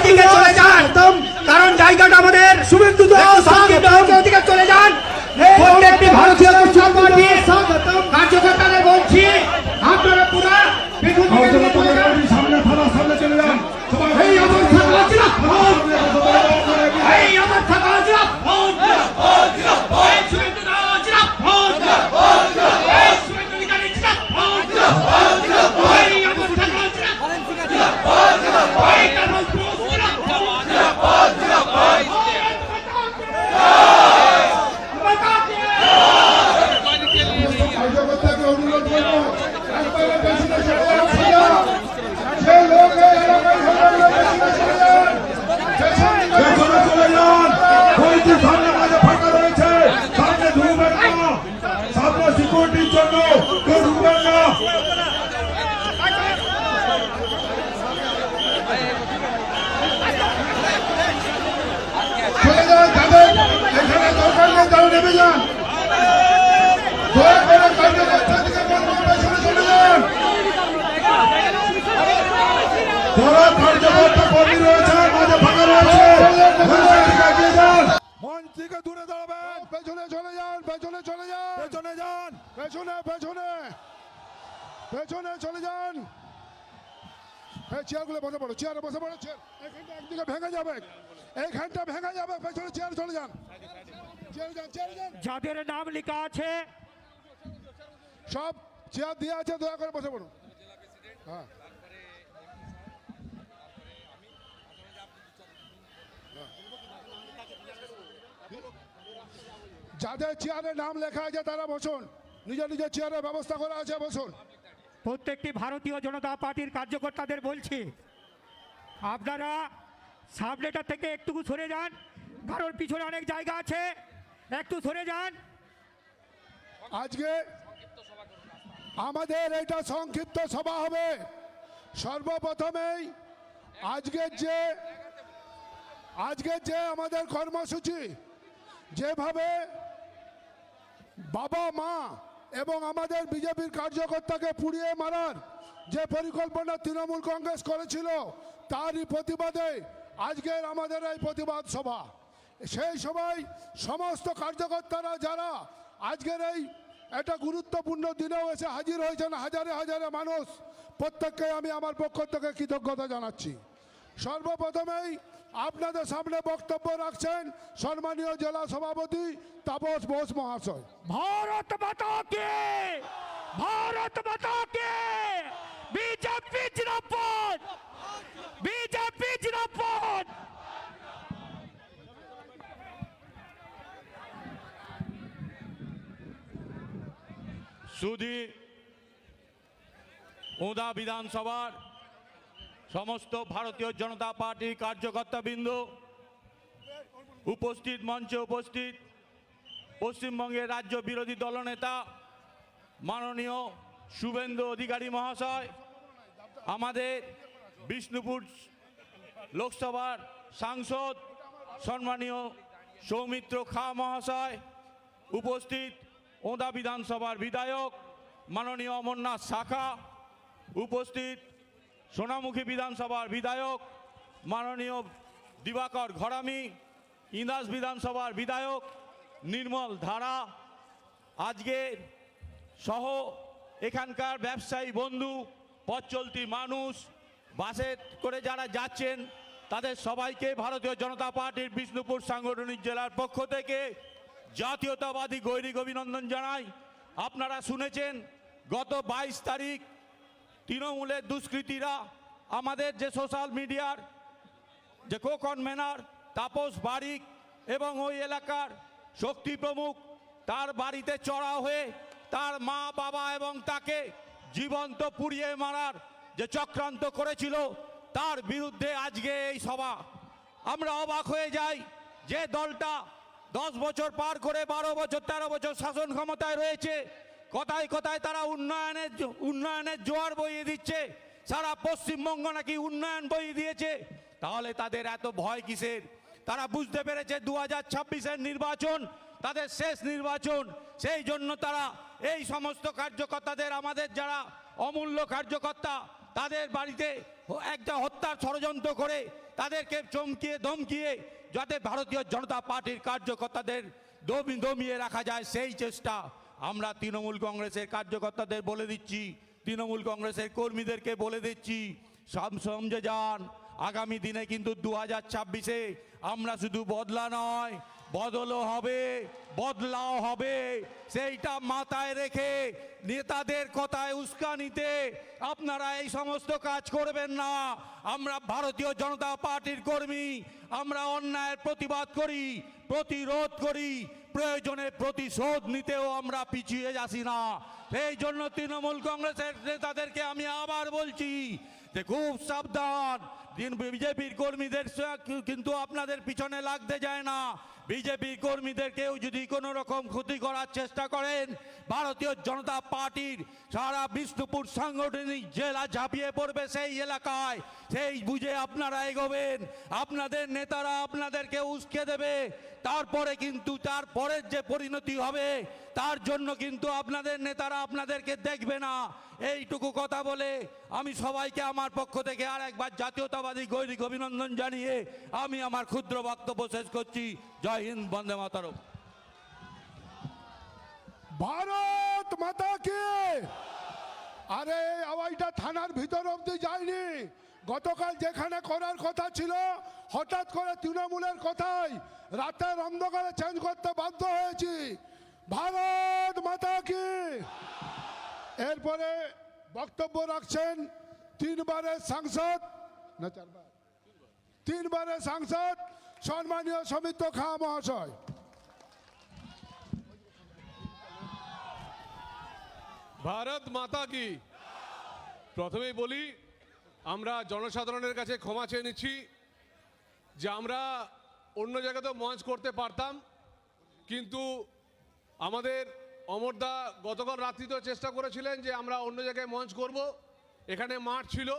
ওইদিকে চলে যান, কারণ জায়গাটা আমাদের শুভেন্দু ওদিকে চলে যান। প্রত্যেকটি ভারতীয় জনতা পার্টির কার্যকর্তাদের বলছি, আপনারা পুরা সামনে থানার সামনে চলে যান। এই অবস্থা এই অবস্থা সিকিউরিটির জন্য কেউ ঢুকবেন না। চলে যান, তাদের এখানে দরকার নেই, তারা নেমে যান। দয়া করে কার্যকর্তা থেকে পেছনে চলে যান। যারা কার্যকর্তা কর্মী রয়েছে মাঝে ফাঁকা রয়েছে, এগিয়ে যান। মঞ্চ থেকে দূরে দাঁড়াবেন, পেছনে চলে যান, পেছনে চলে যান, পেছনে যান, পেছনে পেছনে পেছনে চলে যান। চেয়ারগুলো বসে পড়ো, চেয়ারে বসে পড়ো। এখানটা একদিকে ভেঙে যাবে, এইখানটা ভেঙে যাবে, পেছনে চেয়ার চলে যান, চেয়ারে যান, চেয়ারে যান। যাদের নাম লেখা আছে সব চেয়ার দিয়ে আছে, দয়া করে বসে পড়ুন। হ্যাঁ, যাদের চেয়ারে নাম লেখা আছে তারা বসুন, নিজের নিজের চেয়ারের ব্যবস্থা করা আছে, বসুন। প্রত্যেকটি ভারতীয় জনতা পার্টির কার্যকর্তাদের বলছি, আপনারা সামনেটা থেকে একটু সরে যান, কারণ পিছনে অনেক জায়গা আছে, একটু সরে যান। আজকে আমাদের এটা সংক্ষিপ্ত সভা হবে। সর্বপ্রথমেই আজকের যে আমাদের কর্মসূচি, যেভাবে বাবা মা এবং আমাদের বিজেপির কার্যকর্তাকে পুড়িয়ে মারার যে পরিকল্পনা তৃণমূল কংগ্রেস করেছিল, তারই প্রতিবাদে আজকের আমাদের এই প্রতিবাদ সভা। সেই সভায় সমস্ত কার্যকর্তারা যারা আজকের এই একটা গুরুত্বপূর্ণ দিনেও এসে হাজির হয়েছেন, হাজারে হাজারে মানুষ, প্রত্যেককে আমি আমার পক্ষ থেকে কৃতজ্ঞতা জানাচ্ছি। সর্বপ্রথমেই আপনাদের সামনে বক্তব্য রাখছেন সম্মানীয় জেলা সভাপতি তাপস বোস মহাশয়। ভারত মাতা কে, ভারত মাতা কে, বিজেপি জিন্দাবাদ, বিজেপি জিন্দাবাদ। সুধী ওদা বিধানসভার সমস্ত ভারতীয় জনতা পার্টির কার্যকর্তাবৃন্দ, উপস্থিত মঞ্চে উপস্থিত পশ্চিমবঙ্গের রাজ্য বিরোধী দলনেতা মাননীয় শুভেন্দু অধিকারী মহাশয়, আমাদের বিষ্ণুপুর লোকসভার সাংসদ সম্মানীয় সৌমিত্র খা মহাশয়, উপস্থিত ওদা বিধানসভার বিধায়ক মাননীয় অমরনাথ শাখা, উপস্থিত সোনামুখী বিধানসভার বিধায়ক মাননীয় দিবাকর ঘরামি, ইন্দাস বিধানসভার বিধায়ক নির্মল ধারা, আজকে সহ এখানকার ব্যবসায়ী বন্ধু, পথ চলতি মানুষ, বাসে করে যারা যাচ্ছেন, তাদের সবাইকে ভারতীয় জনতা পার্টির বিষ্ণুপুর সাংগঠনিক জেলার পক্ষ থেকে জাতীয়তাবাদী গৈরিক অভিনন্দন জানাই। আপনারা শুনেছেন গত 22 তারিখ তৃণমূলের দুষ্কৃতীরা আমাদের যে সোশ্যাল মিডিয়ার যে কো-কনভেনার তাপস বারিক এবং ওই এলাকার শক্তি প্রমুখ, তার বাড়িতে চড়াও হয়ে তার মা বাবা এবং তাকে জীবন্ত পুড়িয়ে মারার যে চক্রান্ত করেছিল, তার বিরুদ্ধে আজকে এই সভা। আমরা অবাক হয়ে যাই যে দলটা 10 বছর পার করে 12 বছর 13 বছর শাসন ক্ষমতায় রয়েছে, কথায় কথায় তারা উন্নয়নের জোয়ার বইয়ে দিচ্ছে, সারা পশ্চিমবঙ্গ নাকি উন্নয়ন বইয়ে দিয়েছে। তাহলে তাদের এত ভয় কিসের? তারা বুঝতে পেরেছে 2026-এর নির্বাচন তাদের শেষ নির্বাচন, সেই জন্য তারা এই সমস্ত কার্যকর্তাদের, আমাদের যারা অমূল্য কার্যকর্তা, তাদের বাড়িতে একটা হত্যার ষড়যন্ত্র করে তাদেরকে চমকিয়ে ধমকিয়ে যাতে ভারতীয় জনতা পার্টির কার্যকর্তাদের দমিয়ে রাখা যায়, সেই চেষ্টা আমরা তৃণমূল কংগ্রেসের কার্যকর্তাদের বলে দিচ্ছি, তৃণমূল কংগ্রেসের কর্মীদেরকে বলে দিচ্ছি, সমঝে যান। আগামী দিনে কিন্তু 2026-এ আমরা শুধু বদলা নয়, বদলও হবে, বদলাও হবে। সেইটা মাথায় রেখে নেতাদের কথায় উস্কানিতে আপনারা এই সমস্ত কাজ করবেন না। আমরা ভারতীয় জনতা পার্টির কর্মী, আমরা অন্যায়ের প্রতিবাদ করি, প্রতিরোধ করি, প্রয়োজনে প্রতিশোধ নিতেও আমরা পিছিয়ে যাচ্ছি না। এই জন্য তৃণমূল কংগ্রেসের নেতাদেরকে আমি আবার বলছি যে খুব সাবধান। বিজেপির কর্মীদের কিন্তু আপনাদের পিছনে লাগতে যায় না। বিজেপির কর্মীদেরকেও যদি কোনো রকম ক্ষতি করার চেষ্টা করেন, ভারতীয় জনতা পার্টির সারা বিষ্ণুপুর সাংগঠনিক জেলা ঝাঁপিয়ে পড়বে সেই এলাকায়। সেই বুঝে আপনারা এগোবেন, আপনাদের নেতারা আপনাদেরকে উস্কে দেবে। তারপরে কিন্তু তারপরের যে পরিণতি হবে তার জন্য কিন্তু আপনাদের নেতারা আপনাদেরকে দেখবে না। এইটুকু কথা বলে আমি সবাইকে আমার পক্ষ থেকে আর একবার জাতীয়তাবাদী গৈরিক অভিনন্দন জানিয়ে আমি আমার ক্ষুদ্র বক্তব্য শেষ করছি। জয় হিন্দ, বন্দে মাতরম। ভারত মাতা কি। আরে এই আওয়াজটা থানার ভিতর অব্দি যায়নি। গতকাল যেখানে করার কথা ছিল হঠাৎ করে তৃণমূলের কথাই রাতের অন্ধকারে চেঞ্জ করতে বাধ্য হয়েছি। ভারত মাতা কি। এরপরে বক্তব্য রাখছেন তিনবারের সাংসদ, না চারবার, তিনবারের সাংসদ সম্মানীয় সৌমিত্র খাঁ মহাশয়। ভারত মাতা কি। প্রথমেই বলি, আমরা জনসাধারণের কাছে ক্ষমা চেয়ে নিচ্ছি যে আমরা অন্য জায়গাতেও মঞ্চ করতে পারতাম, কিন্তু আমাদের অমরদা গতকাল রাত্রিতেও চেষ্টা করেছিলেন যে আমরা অন্য জায়গায় মঞ্চ করব। এখানে মাঠ ছিল,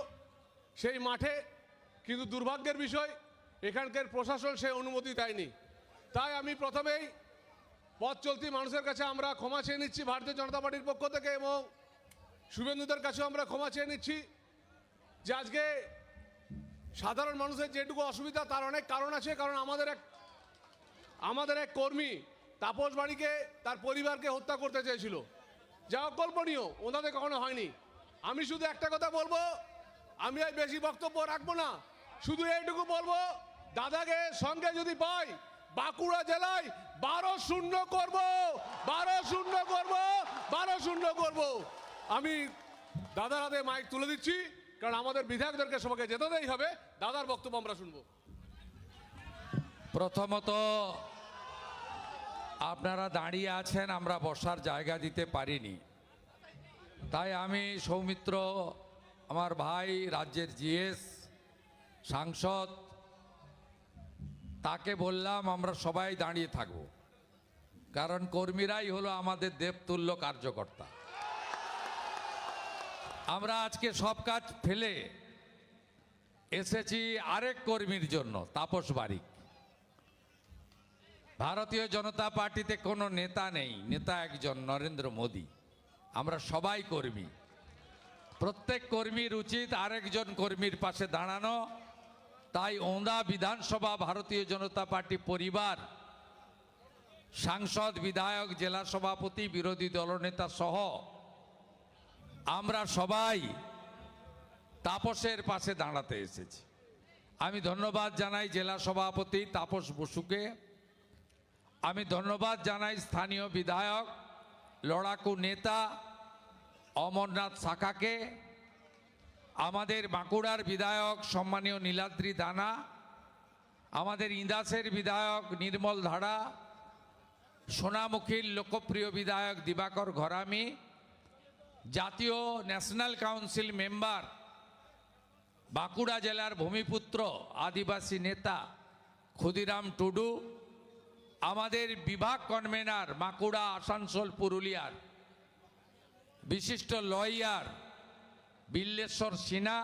সেই মাঠে, কিন্তু দুর্ভাগ্যের বিষয় এখানকার প্রশাসন সেই অনুমতি দেয়নি। তাই আমি প্রথমেই পথ চলতি মানুষের কাছে আমরা ক্ষমা চেয়ে নিচ্ছি ভারতীয় জনতা পার্টির পক্ষ থেকে, এবং শুভেন্দুদের কাছেও আমরা ক্ষমা চেয়ে নিচ্ছি যে আজকে সাধারণ মানুষের যেটুকু অসুবিধা তার অনেক কারণ আছে। কারণ আমাদের এক কর্মী তাপস বাড়িকে তার পরিবারকে হত্যা করতে চেয়েছিল, যা অকল্পনীয়, ওনাদের কখনো হয়নি। আমি শুধু একটা কথা বলবো, আমি আর বেশি বক্তব্য রাখবো না, শুধু এইটুকু বলবো, দাদাকে সঙ্গে যদি পাই বাঁকুড়া জেলায় 12-0 করব, 12-0 করব, 12-0 করব। আমি দাদার হাতে মাইক তুলে দিচ্ছি, কারণ আমাদের বিধায়কদেরকে সবাইকে যেতেই হবে। দাদার বক্তব্য আমরা শুনবো। প্রথমত আপনারা দাঁড়িয়ে আছেন, আমরা বসার জায়গা দিতে পারিনি, তাই আমি সৌমিত্র, আমার ভাই, রাজ্যের জিএস সাংসদ, তাকে বললাম আমরা সবাই দাঁড়িয়ে থাকব, কারণ কর্মীরাই হলো আমাদের দেবতুল্য কার্যকর্তা। আমরা আজকে সব কাজ ফেলে এসেছি আরেক কর্মীর জন্য, তাপস বারিক। ভারতীয় জনতা পার্টিতে কোনো নেতা নেই, নেতা একজন, নরেন্দ্র মোদী। আমরা সবাই কর্মী, প্রত্যেক কর্মীর উচিত আরেকজন কর্মীর পাশে দাঁড়ানো। তাই ওঁদা বিধানসভা ভারতীয় জনতা পার্টি পরিবার, সাংসদ, বিধায়ক, জেলা সভাপতি, বিরোধী দলনেতা সহ আমরা সবাই তাপসের পাশে দাঁড়াতে এসেছি। আমি ধন্যবাদ জানাই জেলা সভাপতি তাপস বসুকে, আমি ধন্যবাদ জানাই স্থানীয় বিধায়ক, লড়াকু নেতা অমরনাথ শাখাকে, আমাদের বাঁকুড়ার বিধায়ক সম্মানীয় নীলাদ্রি দানা, আমাদের ইন্দাসের বিধায়ক নির্মল ধারা, সোনামুখীর লোকপ্রিয় বিধায়ক দিবাকর ঘরামি, জাতীয় ন্যাশনাল কাউন্সিল মেম্বার, বাঁকুড়া জেলার ভূমিপুত্র আদিবাসী নেতা ক্ষুদিরাম টুডু, আমাদের বিভাগ কনভেনার বাঁকুড়া, আসানসোল, পুরুলিয়ার বিশিষ্ট লয়ার বিল্লেশ্বর সিনহা,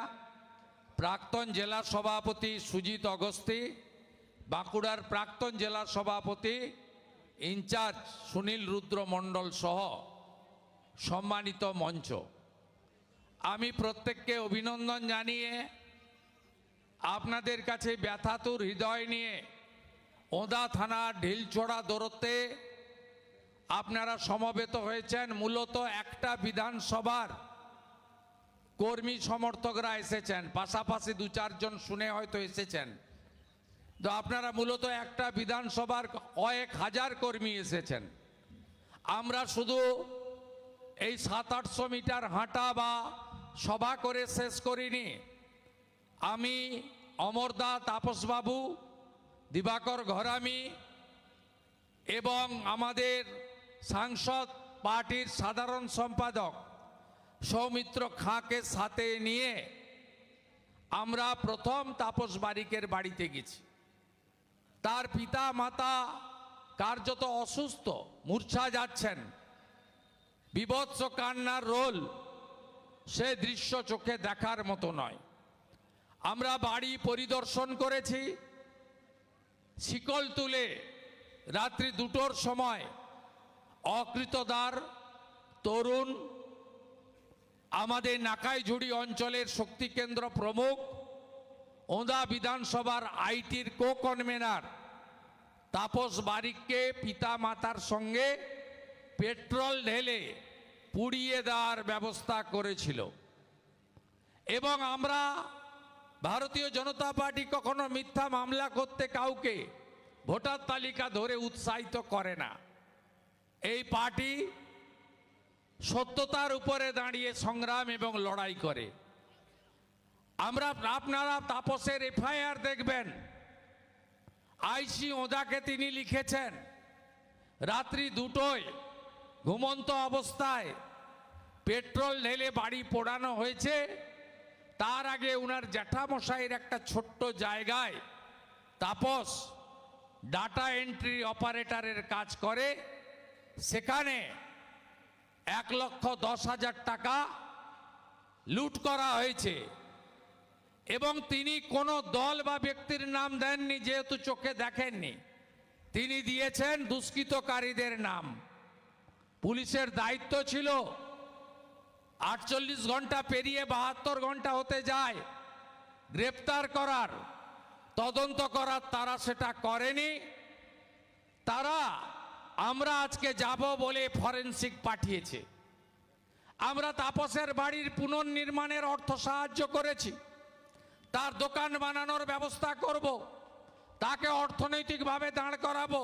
প্রাক্তন জেলা সভাপতি সুজিত অগস্তি, বাঁকুড়ার প্রাক্তন জেলা সভাপতি ইনচার্জ সুনীল রুদ্র মণ্ডল সহ সম্মানিত মঞ্চ, আমি প্রত্যেককে অভিনন্দন জানিয়ে আপনাদের কাছে ব্যথাতুর হৃদয় নিয়ে ওদা থানার ঢিলছোড়া দৌড়তে আপনারা সমবেত হয়েছেন। মূলত একটা বিধানসভার কর্মী সমর্থকরা এসেছেন, পাশাপাশি দু চারজন শুনে হয়তো এসেছেন। তো আপনারা মূলত একটা বিধানসভার কয়েক হাজার কর্মী এসেছেন। আমরা শুধু এই 700-800 মিটার হাঁটা বা সভা করে শেষ করিনি। আমি অমরদা, তাপসবাবু, দিবাকর ঘরামি এবং আমাদের সাংসদ পার্টির সাধারণ সম্পাদক সৌমিত্র খাঁকে সাথে নিয়ে আমরা প্রথম তাপস বারিকের বাড়িতে গেছি। তার পিতা মাতা কার্যত অসুস্থ, মূর্ছা যাচ্ছেন, বিভৎস কান্নার রোল, সে দৃশ্য চোখে দেখার মতো নয়। আমরা বাড়ি পরিদর্শন করেছি। শিকল তুলে রাত্রি 2টোর সময় অকৃতদার তরুণ আমাদের নাকাইঝুড়ি অঞ্চলের শক্তি কেন্দ্র প্রমুখ, ওঁদা বিধানসভার আইটির কো কনভেনার তাপস বারিককে পিতা মাতার সঙ্গে পেট্রোল ঢেলে পুড়িয়ে দেওয়ার ব্যবস্থা করেছিল। এবং আমরা ভারতীয় জনতা পার্টি কখনো মিথ্যা মামলা করতে কাউকে ভোটার তালিকা ধরে উৎসাহিত করে না। এই পার্টি সত্যতার উপরে দাঁড়িয়ে সংগ্রাম এবং লড়াই করে। আপনারা তাপসের এফআইআর দেখবেন, আইসি ওদাকে তিনি লিখেছেন রাত্রি 2টোয় ঘুমন্ত অবস্থায় পেট্রোল ঢেলে বাড়ি পোড়ানো হয়েছে। তার আগে উনার জ্যাঠামশাইয়ের একটা ছোট্ট জায়গায় তাপস ডাটা এন্ট্রি অপারেটরের কাজ করে, সেখানে 1,10,000 টাকা লুট করা হয়েছে। এবং তিনি কোনো দল বা ব্যক্তির নাম দেননি, যেহেতু চোখে দেখেননি। তিনি দিয়েছেন দুষ্কৃতকারীদের নাম। পুলিশের দায়িত্ব ছিল 48 ঘন্টা পেরিয়ে 72 ঘন্টা হতে যায় গ্রেপ্তার করার, তদন্ত করার। তারা সেটা করেনি। আমরা আজকে যাব বলে ফরেনসিক পাঠিয়েছে। আমরা তাপসের বাড়ির পুনর্নির্মাণের অর্থ সাহায্য করেছি। তার দোকান বানানোর ব্যবস্থা করব, তাকে অর্থনৈতিকভাবে দাঁড় করাবো।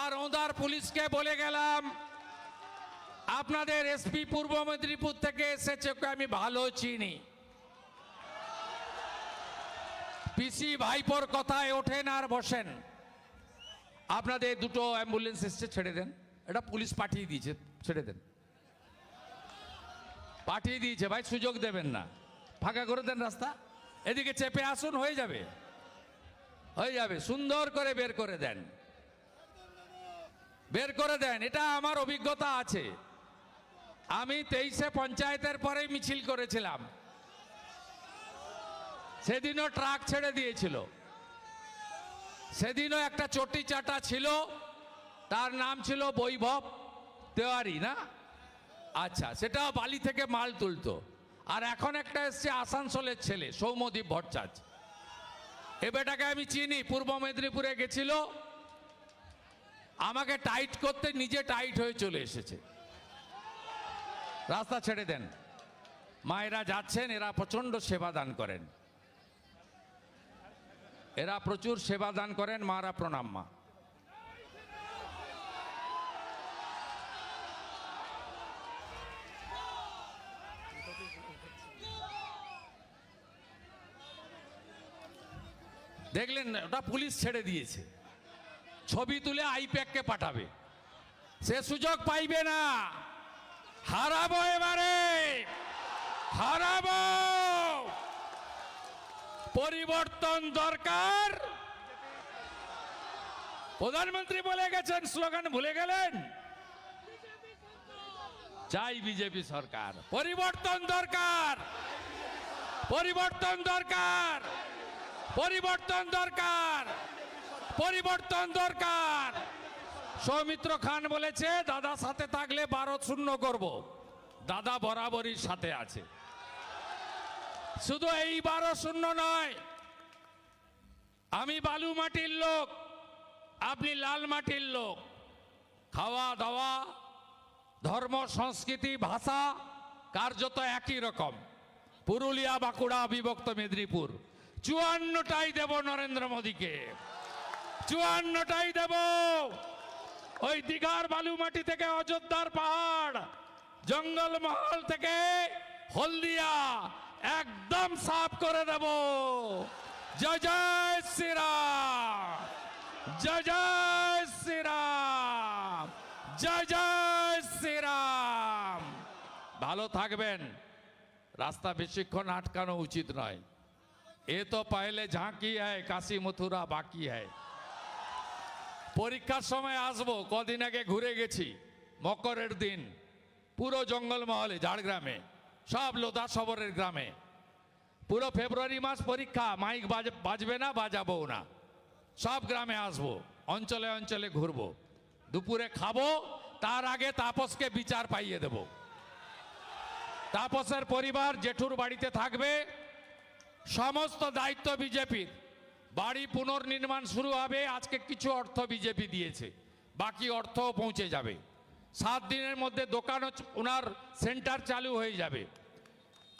আর ওঁদার পুলিশকে বলে গেলাম, আপনাদের এসপি পূর্ব মেদিনীপুর থেকে এসেছে, ওকে আমি ভালো চিনি। পিসি ভাইপোর কথায় ওঠেন আর বসেন। আপনাদের 2টো অ্যাম্বুলেন্স এসছে, ছেড়ে দেন। এটা পুলিশ পাঠিয়ে দিয়েছে, ছেড়ে দেন। পাঠিয়ে দিয়েছে ভাই, সুযোগ দেবেন না, ফাঁকা করে দেন রাস্তা। এদিকে চেপে আসুন, হয়ে যাবে, হয়ে যাবে। সুন্দর করে বের করে দেন, বের করে দেন। এটা আমার অভিজ্ঞতা আছে। আমি 23-এ পঞ্চায়েতের পরেই মিছিল করেছিলাম। সেদিনও ট্রাক ছেড়ে দিয়েছিল। সেদিনও একটা চটি চাটা ছিল, তার নাম ছিল বৈভব তেওয়ারি, না? আচ্ছা, সেটাও বালি থেকে মাল তুলতো। আর এখন একটা এসছে আসানসোলের ছেলে, সৌম্যদীপ ভট্টাচার্য। এ বেটাকে আমি চিনি, পূর্ব মেদিনীপুরে গেছিল, আমাকে টাইট করতে নিজে টাইট হয়ে চলে এসেছে। রাস্তা ছেড়ে দেন। মায়েরা যাচ্ছেন, এরা প্রচন্ড সেবা দান করেন, এরা প্রচুর সেবা দান করেন। মারা প্রণাম। মা দেখলেন, ওটা পুলিশ ছেড়ে দিয়েছে। ছবি তুলে আইপ্যাককে পাঠাবে, সে সুযোগ পাইবে না। হারাবো, এবারে হারাবো। পরিবর্তন দরকার। প্রধানমন্ত্রী বলে গেছেন, স্লোগান ভুলে গেলেন। চাই বিজেপি সরকার। পরিবর্তন দরকার, পরিবর্তন দরকার, পরিবর্তন দরকার, পরিবর্তন দরকার। সৌমিত্র খান বলেছে, দাদা সাথে থাকলে 12-0 করব। দাদা বরাবরই সাথে আছে। শুধু এইবারও শূন্য নয়, আমি বালু মাটির লোক, আপনি লাল মাটির লোক। খাওয়া দাওয়া, ধর্ম, সংস্কৃতি, ভাষা কার্যত একই রকম। পুরুলিয়া, বাঁকুড়া, বিভক্ত মেদিনীপুর, 54টাই দেব নরেন্দ্র মোদীকে, 54টাই দেব। ওই দীঘার বালুমাটি থেকে অযোধ্যার পাহাড়, জঙ্গলমহল থেকে হলদিয়া একদম সাফ করে দেব। জয় জয় শ্রীরাম, জয় জয় শ্রীরাম, জয় জয় শ্রীরাম। ভালো থাকবেন। রাস্তা বেশিক্ষণ আটকানো উচিত নয়। এ তো পহলে ঝাঁকি হ্যায়, কাশী মথুরা বাকি হ্যায়। পরীক্ষার সময় আসবো, কদিন আগে ঘুরে গেছি মকরের দিন পুরো জঙ্গলমহলে, ঝাড়গ্রামে, সব লোধা সবরের গ্রামে। পুরো ফেব্রুয়ারি মাস পরীক্ষা, মাইক বাজবে না, বাজাবো না। সব গ্রামে আসবো, অঞ্চলে অঞ্চলে ঘুরবো, দুপুরে খাবো, তার আগে তাপসকে বিচার পাইয়ে দেব। তাপসের পরিবার জেঠুর বাড়িতে থাকবে, সমস্ত দায়িত্ব বিজেপির। বাড়ি পুনর্নির্মাণ শুরু হবে, আজকে কিছু অর্থ বিজেপি দিয়েছে, বাকি অর্থও পৌঁছে যাবে। 7 দিনের মধ্যে দোকানও ওনার সেন্টার চালু হয়ে যাবে।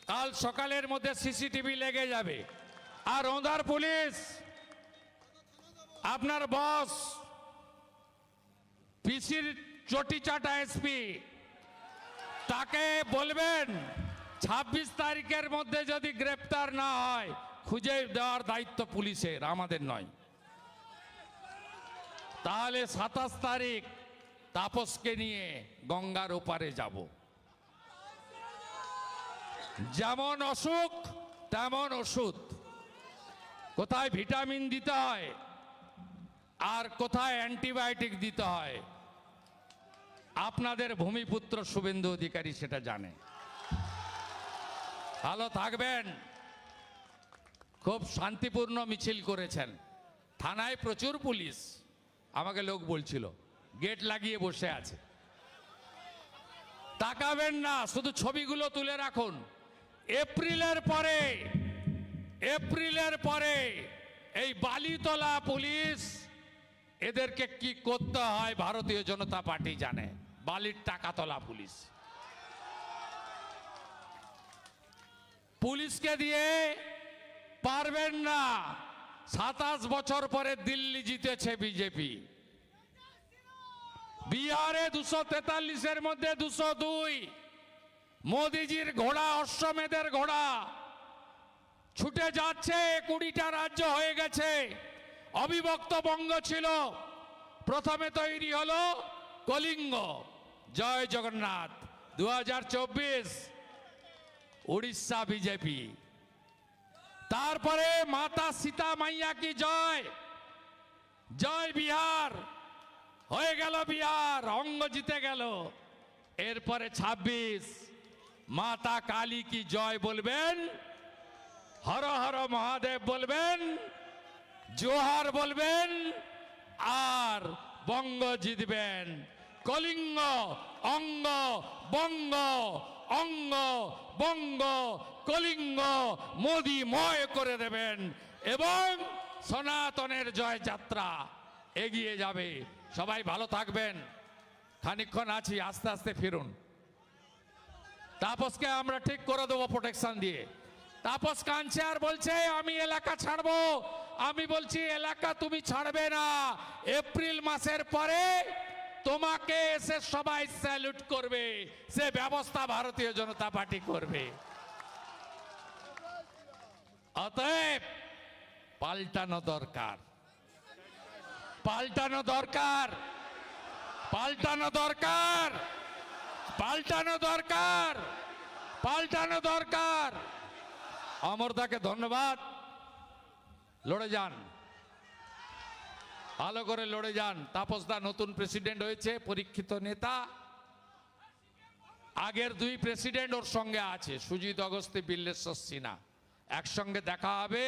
কাল সকালের মধ্যে সিসিটিভি লেগে যাবে। আর ওঁদার পুলিশ, আপনার বস পিসির চটি চাটা এসপি, তাকে বলবেন 26 তারিখের মধ্যে যদি গ্রেপ্তার না হয়, খুঁজে দেওয়ার দায়িত্ব পুলিশের, আমাদের নয়। তাহলে 27 তারিখ তাপসকে নিয়ে গঙ্গার ওপারে যাব। যেমন অসুখ তেমন ওষুধ, কোথায় ভিটামিন দিতে হয় আর কোথায় অ্যান্টিবায়োটিক দিতে হয়, আপনাদের ভূমিপুত্র শুভেন্দু অধিকারী সেটা জানে। ভালো থাকবেন। খুব শান্তিপূর্ণ মিছিল করেছেন। থানায় প্রচুর পুলিশ, আমাকে লোক বলছিল, গেট লাগিয়ে বসে আছে। তাকাবেন না, শুধু ছবিগুলো তুলে রাখুন। এপ্রিলের পরে এই বালিতলা পুলিশ, এদেরকে কি করতে হয় ভারতীয় জনতা পার্টি জানে। বালির টাকা তোলা পুলিশ, পুলিশকে দিয়ে পারবেন না। 27 বছর পরে দিল্লি জিতেছে বিজেপি। বিহারে 243-এর মধ্যে 202। মোদিজির ঘোড়া, অশ্বমেধের ঘোড়া ছুটে যাচ্ছে। 20টা রাজ্য হয়ে গেছে। অবিভক্ত বঙ্গ ছিল, প্রথমে তৈরি হলো কলিঙ্গ। জয় জগন্নাথ। 2024 উড়িষ্যা বিজেপি। তারপরে মাতা সীতা মাইয়া কি জয়, জয় বিহার হয়ে গেল, বিহার অঙ্গ জিতে গেল। এরপরে 26 মাতা কালী কি জয় বলবেন, হর হর মহাদেব বলবেন, জোহার বলবেন, আর বঙ্গ জিতবেন। কলিঙ্গ অঙ্গ বঙ্গ, অঙ্গ বঙ্গ কলিঙ্গ মোদি ময় করে দেবেন এবং সনাতনের জয় যাত্রা এগিয়ে যাবে। সবাই ভালো থাকবেন। খানিকক্ষণ আছি, আস্তে আস্তে ফিরুন। তাপসকে আমরা ঠিক করে দেবো প্রোটেকশন দিয়ে। তাপস কাঁদছে আর বলছে আমি এলাকা ছাড়বো। আমি বলছি এলাকা তুমি ছাড়বে না। এপ্রিল মাসের পরে তোমাকে এসে সবাই স্যালুট করবে, সে ব্যবস্থা ভারতীয় জনতা পার্টি করবে। অতএব পাল্টানো দরকার, পাল্টানো দরকার, পাল্টানো দরকার, পাল্টানো দরকার, পাল্টানো দরকার। অমরদাকে ধন্যবাদ। লড়ে যান, ভালো করে লড়ে যান। তাপসদা নতুন প্রেসিডেন্ট হয়েছে, পরীক্ষিত নেতা। আগের 2 প্রেসিডেন্ট ওর সঙ্গে আছে, সুজিত অগস্তি, বিল্লেশ্বর সিনহা। একসঙ্গে দেখা হবে,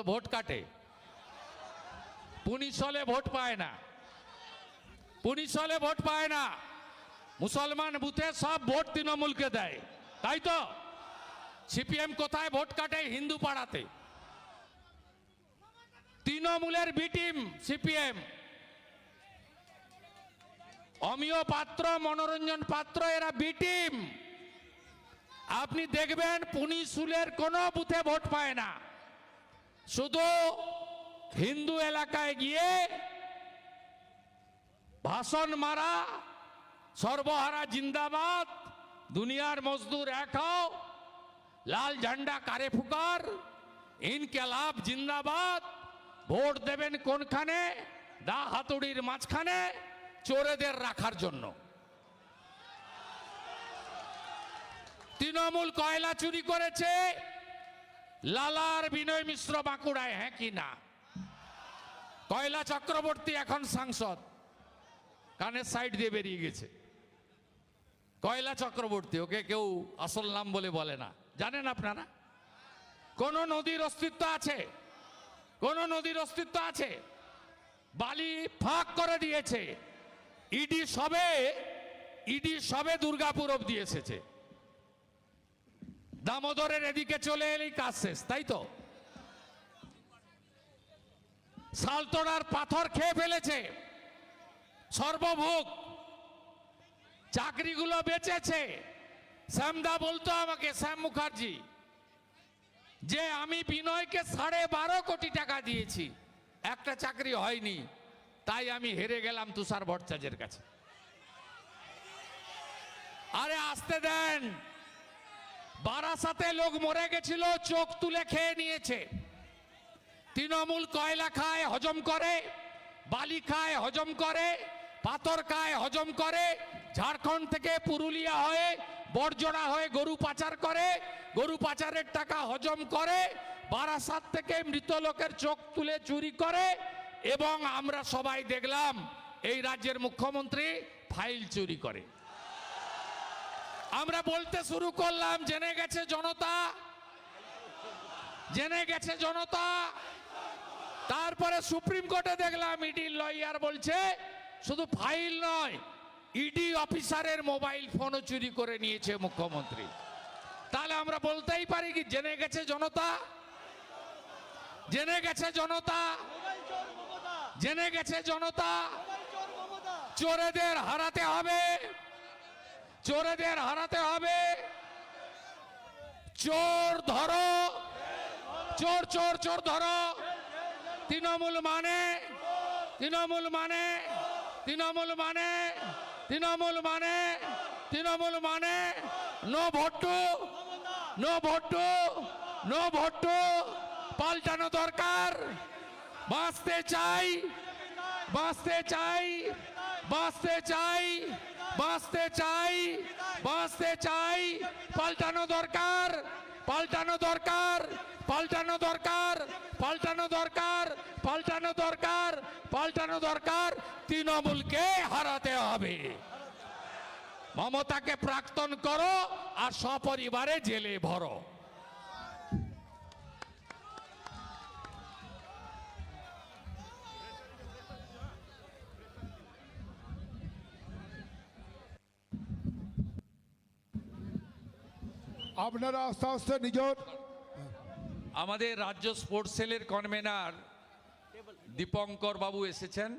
ভোট কাটে। পুলিশ হলে ভোট পায় না, পুলিশ হলে ভোট পায় না। মুসলমান বুথে সব ভোট তৃণমূলকে দেয়। তাই তো? সিপিএম কোথায় ভোট কাটে? হিন্দু পাড়াতে। তৃণমূলের বি টিম সিপিএম, অমিয় পাত্র, মনোরঞ্জন পাত্র, এরা বি টিম। আপনি দেখবেন পুনিশুলের কোনো বুথে ভোট পায় না, শুধু হিন্দু এলাকায় গিয়ে ভাষণ মারা, সর্বহারা জিন্দাবাদ, দুনিয়ার মজদুর এক হও, লাল ঝান্ডা কারে ফুকার, ইনকেলাব জিন্দাবাদ। ভোট দেবেন কোনখানে? দা হাতুড়ির মাঝখানে, চোরেদের রাখার জন্য। তৃণমূল কয়লা চুরি করেছে, লালার বিনয় মিশ্র বাঁকুড়ায়, হ্যাঁ কি না? কয়লা চক্রবর্তী এখন সাংসদ, কানের সাইড দিয়ে বেরিয়ে গেছে। কয়লা চক্রবর্তী, ওকে কেউ আসল নাম বলে বলে না, জানেন আপনারা? কোন নদীর অস্তিত্ব আছে? কোন নদীর অস্তিত্ব আছে? বালি ফাঁক করে দিয়েছে। ইডি সবে দুর্গাপুর অব্দি এসেছে। দামোদরের এদিকে চলে এলেই কাজ শেষ, তাই তো? সালতোড়ার পাথর খেয়ে ফেলেছে সর্বভোগ, চাকরিগুলো বেচেছে। শ্যামদা বলতো আমাকে, শ্যাম মুখার্জি, যে আমি বিনয়কে 12.5 কোটি টাকা দিয়েছি, একটা চাকরি হয়নি, তাই আমি হেরে গেলাম তুষার ভট্টাচার্যের কাছে। আরে আসতে দেন, বারাসাতে লোক মরে গেছিল, চোখ তুলে খেয়ে নিয়েছে। তৃণমূল কয়লা খায়, হজম করে, বালি খায়, হজম করে, পাথর খায়, হজম করে, ঝাড়খণ্ড থেকে পুরুলিয়া হয়ে বড়জোড়া হয়ে গরু পাচার করে, গরু পাচারের টাকা হজম করে, বারাসাত থেকে মৃত লোকের চোখ তুলে চুরি করে, এবং আমরা সবাই দেখলাম এই রাজ্যের মুখ্যমন্ত্রী ফাইল চুরি করে। আমরা বলতে শুরু করলাম, জেনে গেছে জনতা, জেনে গেছে জনতা। তারপরে সুপ্রিম কোর্টে দেখলাম ইডি লয়ার বলছে শুধু ফাইল নয়, ইডি অফিসারের মোবাইল ফোনও চুরি করে নিয়েছে মুখ্যমন্ত্রী। তাহলে আমরা বলতেই পারি কি জেনে গেছে জনতা? জেনে গেছে জনতা, জেনে গেছে জনতা। চোরেদের হারাতে হবে, চোরেদের হারাতে হবে। চোর ধরো, চোর চোর চোর ধরো। তৃণমূল মানে, তৃণমূল মানে, তৃণমূল মানে, তৃণমূল মানে, তৃণমূল মানে নো ভোট্টু, নো ভোট্টু, নো ভোট্টু। পাল্টানো দরকার। বাঁচতে চাই, বাঁচতে চাই, বাঁচতে চাই, বাঁচতে চাই, বাঁচতে চাই। পাল্টানো দরকার, পাল্টানো দরকার, পাল্টানো দরকার, পাল্টানো দরকার, পাল্টানো দরকার, পাল্টানো দরকার। তৃণমূলকে হারাতে হবে। মমতাকে প্রাক্তন করো আর সপরিবারে জেলে ভরো। আপনারা আস্তে আস্তে নিজের আমাদের রাজ্য স্পোর্টস সেলের কনভেনার দীপঙ্কর বাবু এসেছেন।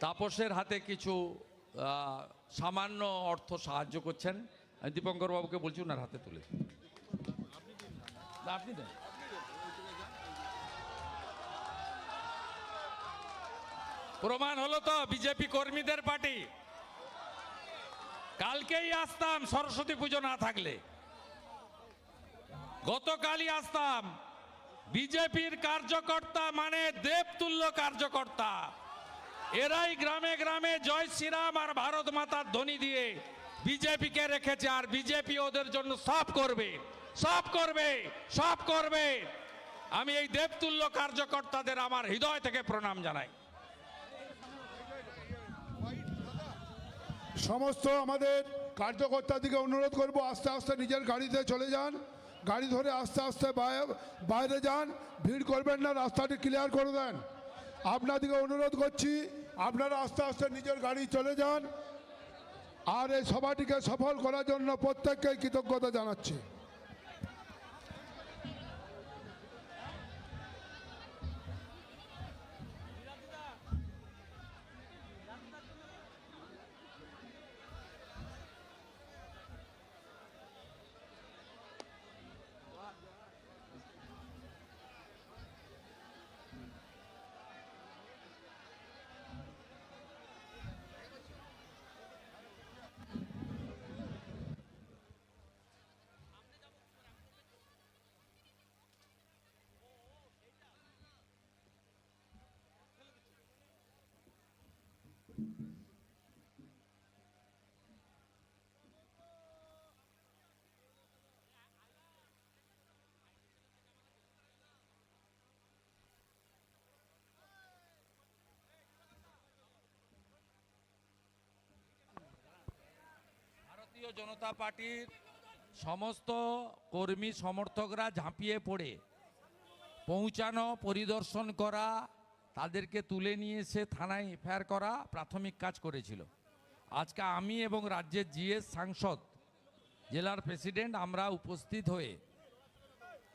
তাপসের হাতে কিছু সামান্য অর্থ সাহায্য করছেন। আমি দীপঙ্কর বাবুকে বলছি ওনার হাতে তুলে দিন। আপনি দেন। প্রমাণ হলো তো বিজেপি কর্মীদের পার্টি। কালকেই আসতাম সরস্বতী পুজো না থাকলে, গতকালই আসতাম। বিজেপির কার্যকর্তা মানে দেবতুল্য কার্যকর্তা। এরাই গ্রামে গ্রামে জয় শ্রীরাম আর ভারত মাতার ধ্বনি দিয়ে বিজেপিকে রেখেছে, আর বিজেপি ওদের জন্য সব করবে, সব করবে, সব করবে। আমি এই দেবতুল্য কার্যকর্তাদের আমার হৃদয় থেকে প্রণাম জানাই। সমস্ত আমাদের কার্যকর্তাদিকে অনুরোধ করব আস্তে আস্তে নিজের গাড়িতে চলে যান, গাড়ি ধরে আস্তে আস্তে বাইরে যান, ভিড় করবেন না, রাস্তাটি ক্লিয়ার করে দেন। আপনাদিকে অনুরোধ করছি আপনারা আস্তে আস্তে নিজের গাড়ি চলে যান। আর এই সভাটিকে সফল করার জন্য প্রত্যেককে কৃতজ্ঞতা জানাচ্ছি। ভারতীয় জনতা পার্টির সমস্ত কর্মী সমর্থকরা ঝাঁপিয়ে পড়ে পৌঁছানো, পরিদর্শন করা, তাদেরকে তুলে নিয়ে এসে থানায় এফআইআর করা প্রাথমিক কাজ করেছিল। আজকে আমি এবং রাজ্যের জিএস সাংসদ, জেলার প্রেসিডেন্ট আমরা উপস্থিত হয়ে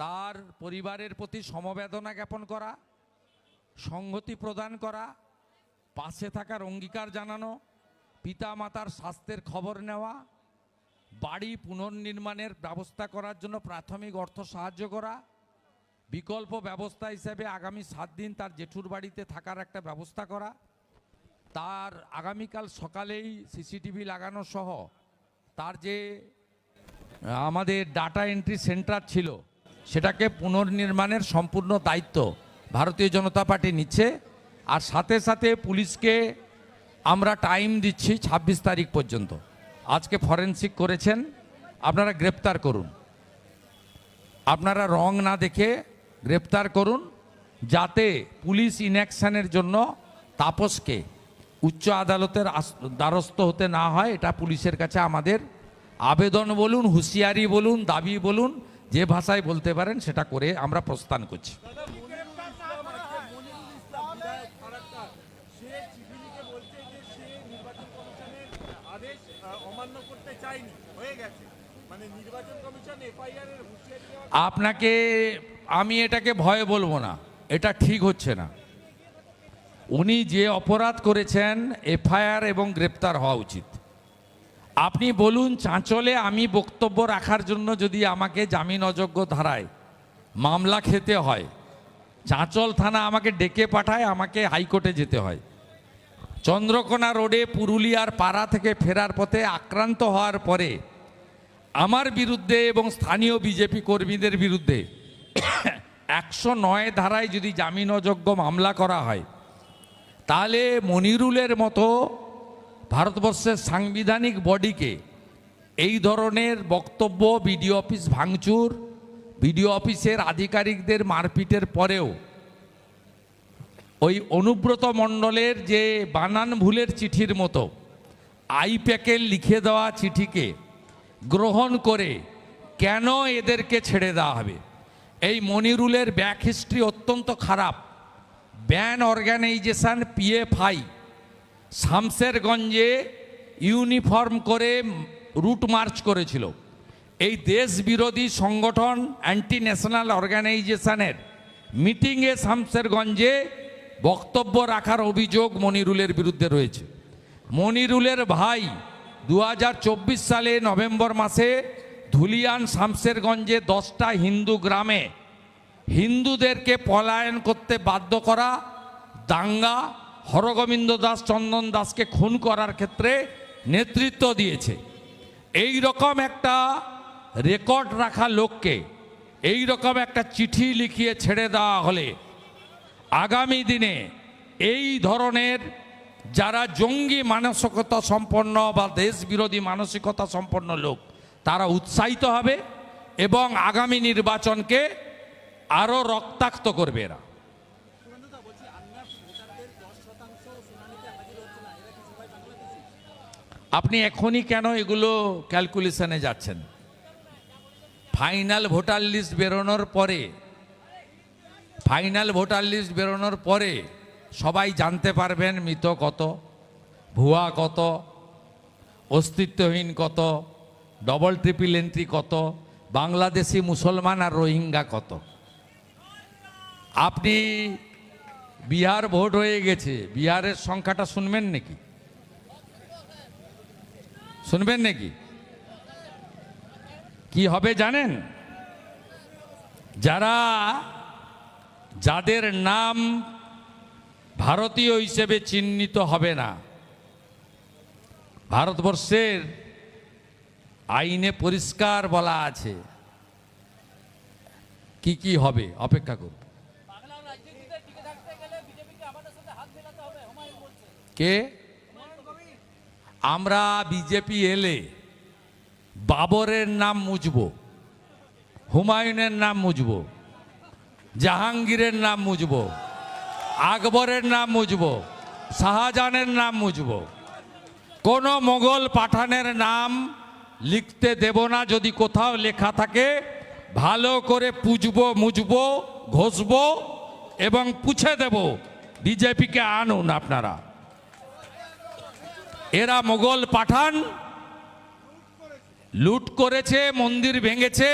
তার পরিবারের প্রতি সমবেদনা জ্ঞাপন করা, সংহতি প্রদান করা, পাশে থাকার অঙ্গীকার জানানো, পিতা মাতার স্বাস্থ্যের খবর নেওয়া, বাড়ি পুনর্নির্মাণের ব্যবস্থা করার জন্য প্রাথমিক অর্থ সাহায্য করা, বিকল্প ব্যবস্থা হিসেবে আগামী 7 দিন তার জেঠুর বাড়িতে থাকার একটা ব্যবস্থা করা, তার আগামীকাল সকালেই সিসিটিভি লাগানো সহ তার যে আমাদের ডাটা এন্ট্রি সেন্টার ছিল সেটাকে পুনর্নির্মাণের সম্পূর্ণ দায়িত্ব ভারতীয় জনতা পার্টি নিচ্ছে। আর সাথে সাথে পুলিশকে আমরা টাইম দিচ্ছি 26 তারিখ পর্যন্ত। আজকে ফরেনসিক করেছেন, আপনারা গ্রেপ্তার করুন, আপনারা রং না দেখে গ্রেপ্তার করুন, যাতে পুলিশ ইনঅ্যাকশনের জন্য তাপসকে উচ্চ আদালতের দ্বারস্থ হতে না হয়। এটা পুলিশের কাছে আমাদের আবেদন বলুন, হুঁশিয়ারি বলুন, দাবি বলুন, যে ভাষায় বলতে পারেন সেটা করে আমরা প্রস্থান করছি। আপনাকে আমি এটাকে ভয় বলবো না, এটা ঠিক হচ্ছে না। উনি যে অপরাধ করেছেন এফআইআর এবং গ্রেপ্তার হওয়া উচিত। আপনি বলুন, চাঁচলে আমি বক্তব্য রাখার জন্য যদি আমাকে জামিন অযোগ্য ধারায় মামলা খেতে হয়, চাঁচল থানা আমাকে ডেকে পাঠায়, আমাকে হাইকোর্টে যেতে হয়। চন্দ্রকোনা রোডে পুরুলিয়ার পাড়া থেকে ফেরার পথে আক্রান্ত হওয়ার পরে আমার বিরুদ্ধে এবং স্থানীয় বিজেপি কর্মীদের বিরুদ্ধে 109 ধারায় যদি জামিন অযোগ্য মামলা করা হয়, তাহলে মনিরুলের মতো ভারতবর্ষের সাংবিধানিক বডিকে এই ধরনের বক্তব্য, বিডিও অফিস ভাঙচুর, বিডিও অফিসের আধিকারিকদের মারপিটের পরেও ওই অনুব্রত মণ্ডলের যে বানান ভুলের চিঠির মতো আইপ্যাকের লিখে দেওয়া চিঠিকে গ্রহণ করে কেন এদেরকে ছেড়ে দেওয়া হবে? এই মনিরুলের ব্যাক হিস্ট্রি অত্যন্ত খারাপ। ব্যান অর্গানাইজেশন পিএফআই শামসেরগঞ্জে ইউনিফর্ম করে রুট মার্চ করেছিল। এই দেশ বিরোধী সংগঠন অ্যান্টি ন্যাশনাল অর্গানাইজেশনের মিটিংয়ে শামসেরগঞ্জে বক্তব্য রাখার অভিযোগ মনিরুলের বিরুদ্ধে রয়েছে। মনিরুলের ভাই 2024 সালে নভেম্বর মাসে ধুলিয়ান শামসেরগঞ্জে 10টা হিন্দু গ্রামে হিন্দুদেরকে পলায়ন করতে বাধ্য করা, দাঙ্গা, হরগোবিন্দ দাস, চন্দন দাসকে খুন করার ক্ষেত্রে নেতৃত্ব দিয়েছে। এই রকম একটা রেকর্ড রাখা লোককে এই রকম একটা চিঠি লিখিয়ে ছেড়ে দেওয়া হলে আগামী দিনে এই ধরনের যারা জঙ্গি মানসিকতা সম্পন্ন বা দেশ বিরোধী মানসিকতা সম্পন্ন লোক, তারা উৎসাহিত হবে এবং আগামী নির্বাচনকে আরও রক্তাক্ত করবে এরা। আপনি এখনই কেন এগুলো ক্যালকুলেশনে যাচ্ছেন? ফাইনাল ভোটার লিস্ট বেরোনোর পরে সবাই জানতে পারবেন মৃত কত, ভুয়া কত। অস্তিত্বহীন কত, ডবল ট্রিপল এন্ট্রি কত, বাংলাদেশি মুসলমান আর রোহিঙ্গা কত। আপনি বিহার ভোট হয়ে গেছে, বিহারের সংখ্যাটা শুনবেন নাকি? শুনবেন নাকি? কি হবে জানেন? যাদের নাম ভারতীয় হিসেবে চিহ্নিত হবে না, ভারতবর্ষের আইনে পরিষ্কার বলা আছে কি কি হবে, অপেক্ষা করুন। কে? আমরা বিজেপি এলে বাবরের নাম মুছব, হুমায়ুনের নাম মুছব, জাহাঙ্গীরের নাম মুছব, আকবরের নাম মুছব, শাহজাহানের নাম মুছব। কোন মোগল পাঠানের নাম লিখতে দেব না। যদি কোথাও লেখা থাকে ভালো করে পুজব, মুছব, ঘষব এবং পুছে দেব। বিজেপিকে আনুন আপনারা। এরা মোগল পাঠান, লুট করেছে, মন্দির ভেঙেছে,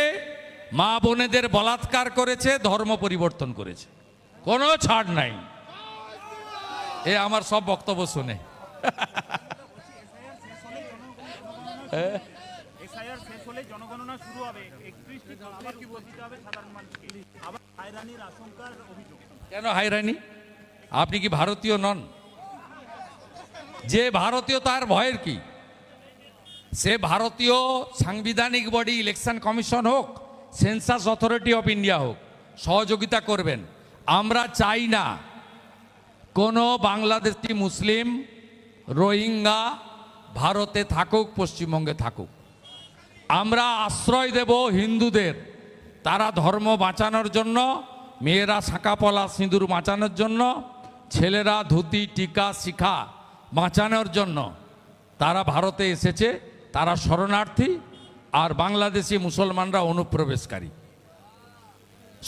মা বোনেদের বলাৎকার করেছে, ধর্ম পরিবর্তন করেছে, কোনো ছাড় নাই। এ আমার সব বক্তব্য শুনে এসআইআর শেষ হলে জনগণনা শুরু হবে, 31টি দপ্তরে উত্তর দিতে হবে সাধারণ মানুষকে। আবার হয়রানির আশঙ্কার অভিযোগ। কেন হয়রানি? আপনি কি ভারতীয় নন? যে ভারতীয় তার ভয়ের কি? সে ভারতীয় সাংবিধানিক বডি ইলেকশন কমিশন হোক, সেন্সাস অথরিটি অফ ইন্ডিয়া হোক, সহযোগিতা করবেন। আমরা চাই না কোনো বাংলাদেশি মুসলিম রোহিঙ্গা ভারতে থাকুক, পশ্চিমবঙ্গে থাকুক। আমরা আশ্রয় দেব হিন্দুদের, তারা ধর্ম বাঁচানোর জন্য, মেয়েরা শাঁকা পলা সিঁদুর বাঁচানোর জন্য, ছেলেরা ধুতি টিকা শিখা বাঁচানোর জন্য তারা ভারতে এসেছে। তারা শরণার্থী, আর বাংলাদেশি মুসলমানরা অনুপ্রবেশকারী।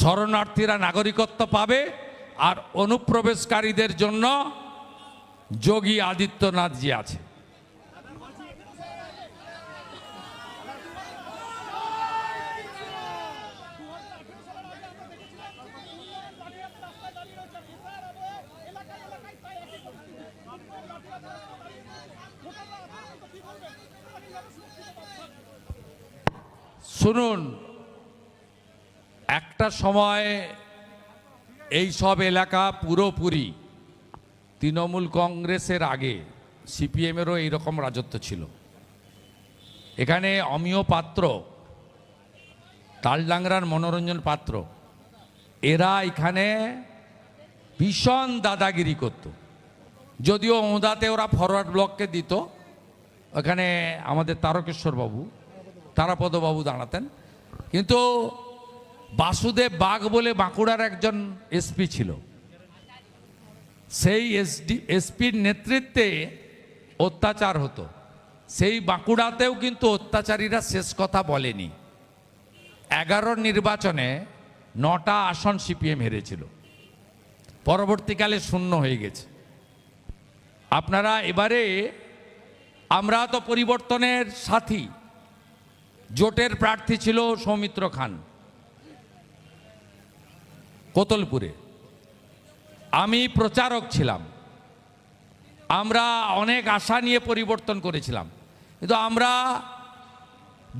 শরণার্থীরা নাগরিকত্ব পাবে, আর অনুপ্রবেশকারীদের জন্য যোগী আদিত্যনাথজি আছে। শুনুন, একটা সময় এই সব এলাকা পুরোপুরি তৃণমূল কংগ্রেসের আগে সিপিএমেরও এইরকম রাজত্ব ছিল। এখানে অমিয় পাত্র, তালডাংরার মনোরঞ্জন পাত্র, এরা এখানে ভীষণ দাদাগিরি করত। যদিও ওঁদাতে ওরা ফরওয়ার্ড ব্লককে দিত, ওখানে আমাদের তারকেশ্বর বাবু, তারাপদবাবু দাঁড়াতেন। কিন্তু বাসুদেব বাগ বলে বাঁকুড়ার একজন এসপি ছিল, সেই এসপির নেতৃত্বে অত্যাচার হতো। সেই বাঁকুড়াতেও কিন্তু অত্যাচারীরা শেষ কথা বলেনি। 11 নির্বাচনে 9টা আসন সিপিএম হেরেছিল, পরবর্তীকালে শূন্য হয়ে গেছে। আপনারা এবারে, আমরা তো পরিবর্তনের সাথী, জোটের প্রার্থী ছিল সৌমিত্র খান কোতলপুরে, আমি প্রচারক ছিলাম। আমরা অনেক আশা নিয়ে পরিবর্তন করেছিলাম, কিন্তু আমরা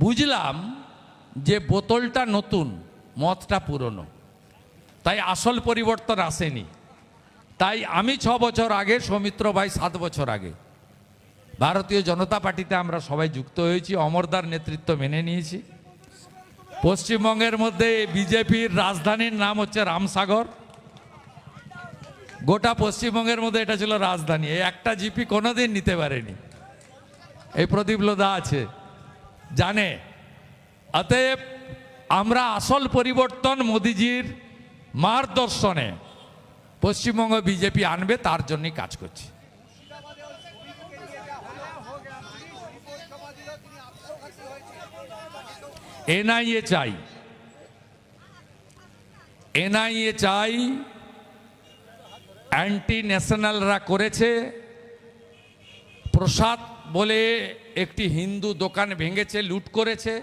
বুঝলাম যে বোতলটা নতুন, মদটা পুরনো, তাই আসল পরিবর্তন আসেনি। তাই আমি 6 বছর আগে, সৌমিত্র ভাই 7 বছর আগে ভারতীয় জনতা পার্টিতে আমরা সবাই যুক্ত হয়েছি, অমরদার নেতৃত্ব মেনে নিয়েছি। পশ্চিমবঙ্গের মধ্যে বিজেপির রাজধানীর নাম হচ্ছে রামসাগর। গোটা পশ্চিমবঙ্গের মধ্যে এটা ছিল রাজধানী। এই একটা জিপি কোনোদিন নিতে পারেনি, এই প্রদীপ লোধা আছে, জানে। অতএব আমরা আসল পরিবর্তন মোদিজির মার্গদর্শনে পশ্চিমবঙ্গ বিজেপি আনবে, তার জন্যই কাজ করছি। এনআইএ চাই, এনআইএ চাই। অ্যান্টি ন্যাশনালরা করেছে, প্রসাদ বলে একটি হিন্দু দোকান ভেঙেছে, লুট করেছে,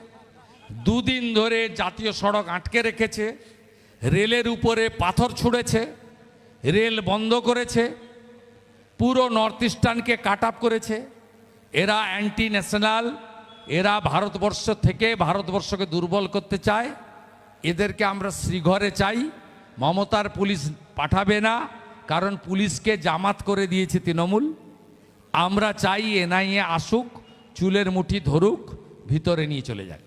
দুদিন ধরে জাতীয় সড়ক আটকে রেখেছে, রেলের উপরে পাথর ছুঁড়েছে, রেল বন্ধ করেছে, পুরো নর্থ ইস্টার্নকে কাট আপ করেছে। এরা অ্যান্টি ন্যাশনাল, এরা ভারতবর্ষ থেকে ভারতবর্ষকে দুর্বল করতে চায়। এদেরকে আমরা শ্রীঘরে চাই। মমতার পুলিশ পাঠাবে না, কারণ পুলিশকে জামাত করে দিয়েছে তৃণমূল। আমরা চাই এনআইএ আসুক, চুলের মুঠি ধরুক, ভিতরে নিয়ে চলে যায়।